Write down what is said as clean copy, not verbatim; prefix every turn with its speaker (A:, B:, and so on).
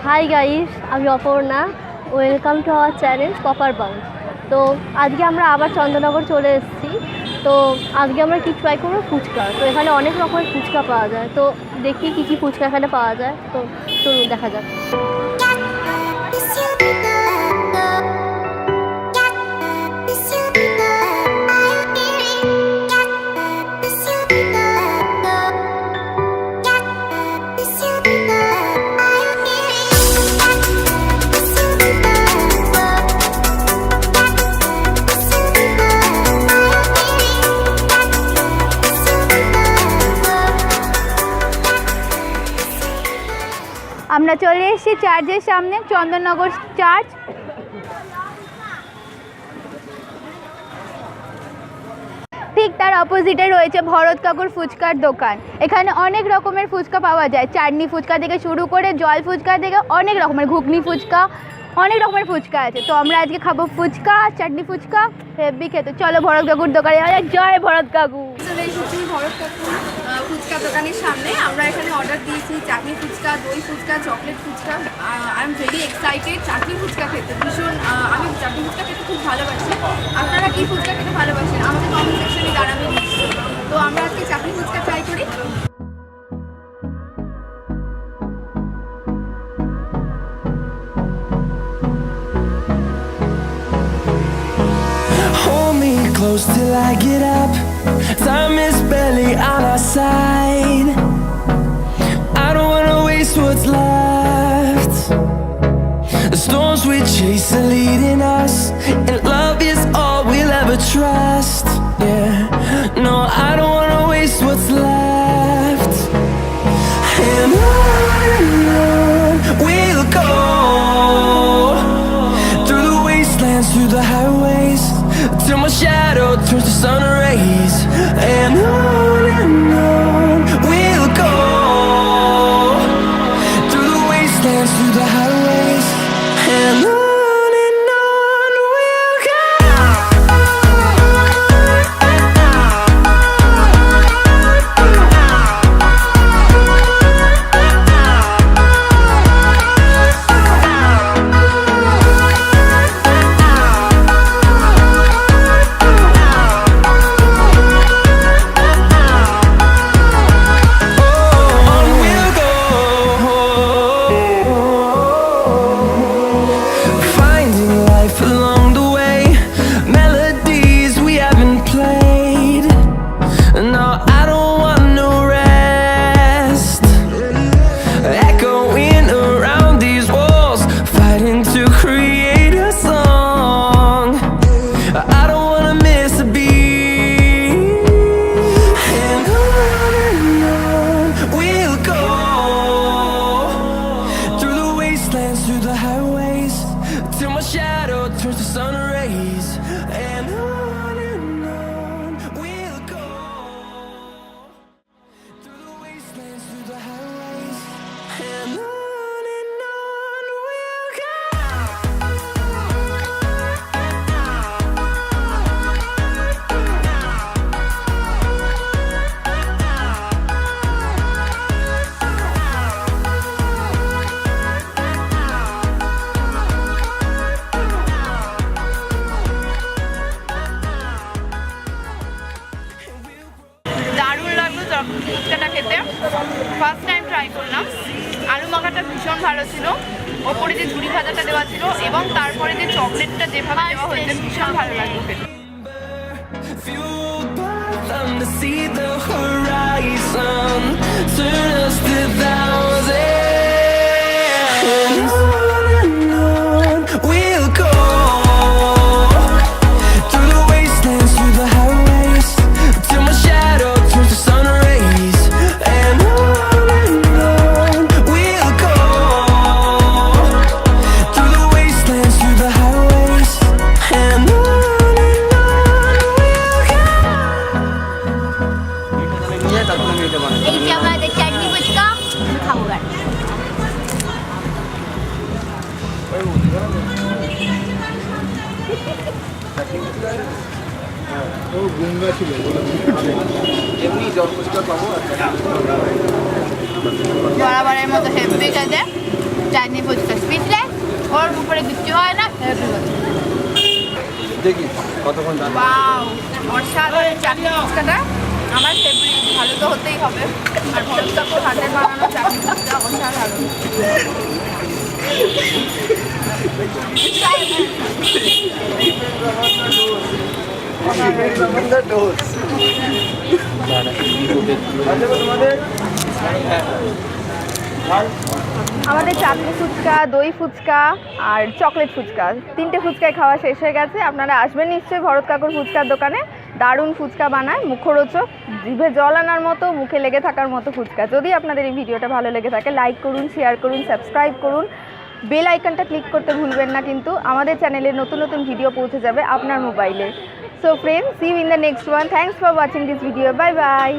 A: Hi guys, আমি Aparna. Welcome to our channel popper bound. তো আজকে আমরা আবার চন্দননগর চলে এসেছি। তো আজকে আমরা কি ট্রাই করবো, ফুচকা। তো এখানে অনেক রকমের ফুচকা পাওয়া যায়। তো দেখি কী কী ফুচকা এখানে পাওয়া যায়। তো চলুন দেখা যাক।
B: আমরা চলে এসেছি চার্চের সামনে, চন্দননগর চার্চ। ঠিক তার অপোজিটে রয়েছে ভরত কাকুর ফুচকার দোকান। এখানে অনেক রকমের ফুচকা পাওয়া যায়, চাটনি ফুচকা থেকে শুরু করে জল ফুচকা থেকে অনেক রকমের ঘুগনি ফুচকা, অনেক রকমের ফুচকা আছে। তো আমরা আজকে খাবো ফুচকা, চাটনি ফুচকা, হেভি খেতে। চলো ভরত কাকুর দোকানে। জয় ভরত কাকু।
C: চলে এসেছি ভরত কাকুর ফুচকা দোকানের সামনে। আমরা এখানে অর্ডার দিয়েছি চাটনি ফুচকা, দই fuchka, chocolate fuchka. I am very excited chutney fuchka খেতে। ভীষণ আমি চাটনি ফুচকা খেতে খুব ভালোবাসি। আপনারা কি ফুচকা খেতে ভালোবাসেন আমাদের কমেন্ট সেকশনে জানাবেন। তো আমরা আজকে চাটনি ফুচকা ট্রাই করি।
D: Close till I get up. Time is barely on our side. I don't wanna waste what's left. The storms we chase are leading us, and love is all we'll ever trust. Yeah, no, I don't wanna waste what's left. And on we'll go, through the wastelands, through the highways, till my shadow turns to sun rays. And on we'll go, through the wastelands, through the highways. And on we'll go.
C: ফুচকাটা খেতে first time try করলাম। আলু মাখাটা ভীষণ ভালো ছিল, ওপরে যে ঝুড়ি ভাজাটা দেওয়া ছিল এবং তারপরে যে চকলেটটা যেভাবে দেওয়া হয়েছে ভীষণ ভালো লাগলো খেতে।
B: এই যে আমাদের চাটনি ফুচকা খাবো। বরাবরের মতো হেভি খেতে চাটনি ফুচকা।
E: দেখি কতক্ষণ দাঁড়ায়।
C: ওয়াও, অসাধারণ চাটনি ফুচকাটা আমার ফেভারিট, ভালো তো হতেই হবে। আর ভরত কাকুর হাতের বানানো চাটনি ফুচকা অসাধারণ।
B: আমাদের চাটনি ফুচকা, দই ফুচকা আর চকলেট ফুচকা, 3টে ফুচকায় খাওয়া শেষ হয়ে গেছে। আপনারা আসবেন নিশ্চয়ই ভরত কাকুর ফুচকার দোকানে। দারুণ ফুচকা বানায়, মুখরোচক, জিভে জল আনার মতো, মুখে লেগে থাকার মতো ফুচকা। যদি আপনাদের এই ভিডিওটা ভালো লেগে থাকে লাইক করুন, শেয়ার করুন, সাবস্ক্রাইব করুন, বেল আইকনটা ক্লিক করতে ভুলবেন না কিন্তু। আমাদের চ্যানেলে নতুন নতুন ভিডিও পৌঁছে যাবে আপনার মোবাইলে। So friends, see you in the next one. Thanks for watching this video. Bye by.